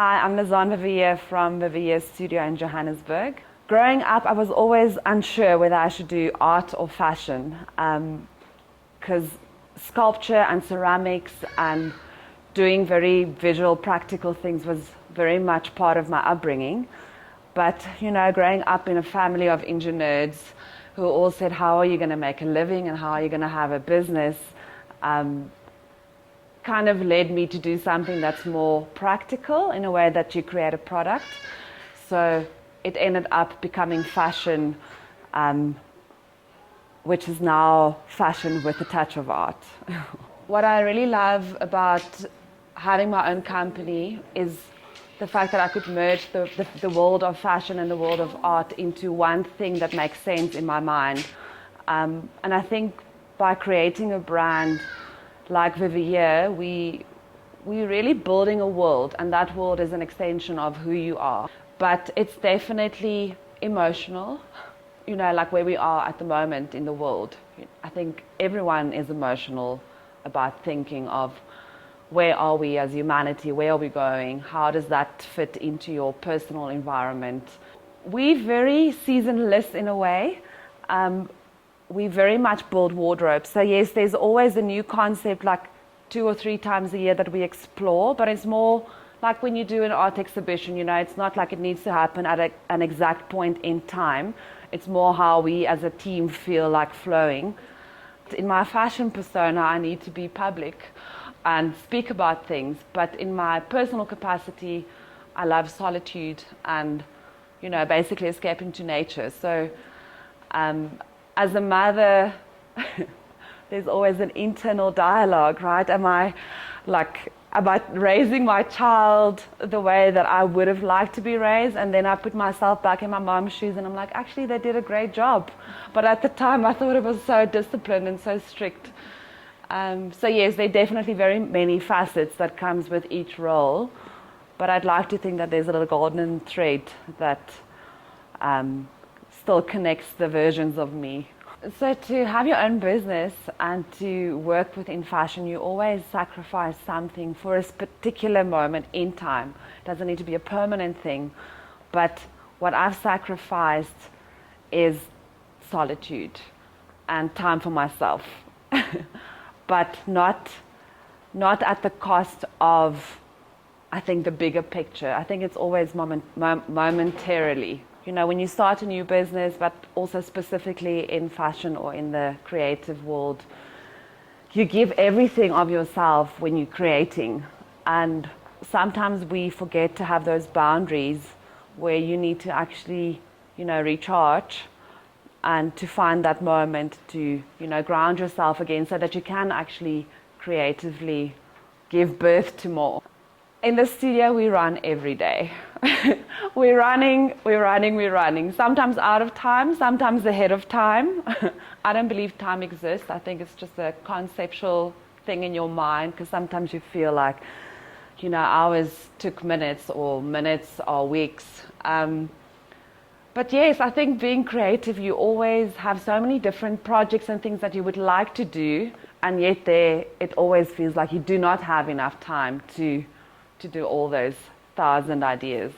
Hi, I'm Lezanne Viviers from Viviers studio in Johannesburg. Growing up, I was always unsure whether I should do art or fashion, because sculpture and ceramics and doing very visual, practical things was very much part of my upbringing. But, growing up in a family of engineers who all said, how are you going to make a living and how are you going to have a business, kind of led me to do something that's more practical in a way that you create a product. So it ended up becoming fashion, which is now fashion with a touch of art. What I really love about having my own company is the fact that I could merge the world of fashion and the world of art into one thing that makes sense in my mind. And I think by creating a brand like Viviers, we're really building a world, and that world is an extension of who you are. But it's definitely emotional, like where we are at the moment in the world. I think everyone is emotional about thinking of where are we as humanity, where are we going, how does that fit into your personal environment. We're very seasonless in a way. We very much build wardrobes. So yes, there's always a new concept, like 2 or 3 times a year that we explore, but it's more like when you do an art exhibition, it's not like it needs to happen at an exact point in time. It's more how we as a team feel like flowing. In my fashion persona, I need to be public and speak about things, but in my personal capacity, I love solitude and, basically escaping to nature. So, as a mother, there's always an internal dialogue, right? Am I raising my child the way that I would have liked to be raised? And then I put myself back in my mom's shoes and I'm like, actually, they did a great job. But at the time, I thought it was so disciplined and so strict. So yes, there are definitely very many facets that comes with each role. But I'd like to think that there's a little golden thread that still connects the versions of me. So to have your own business and to work within fashion, you always sacrifice something for a particular moment in time. It doesn't need to be a permanent thing. But what I've sacrificed is solitude and time for myself. But not at the cost of, I think, the bigger picture. I think it's always momentarily. When you start a new business, but also specifically in fashion or in the creative world, you give everything of yourself when you're creating. And sometimes we forget to have those boundaries where you need to actually, recharge and to find that moment to, ground yourself again so that you can actually creatively give birth to more. In the studio, we run every day. We're running. Sometimes out of time, sometimes ahead of time. I don't believe time exists. I think it's just a conceptual thing in your mind, because sometimes you feel like, hours took minutes or minutes are weeks. But yes, I think being creative, you always have so many different projects and things that you would like to do, and yet it always feels like you do not have enough time to do all those 1,000 ideas.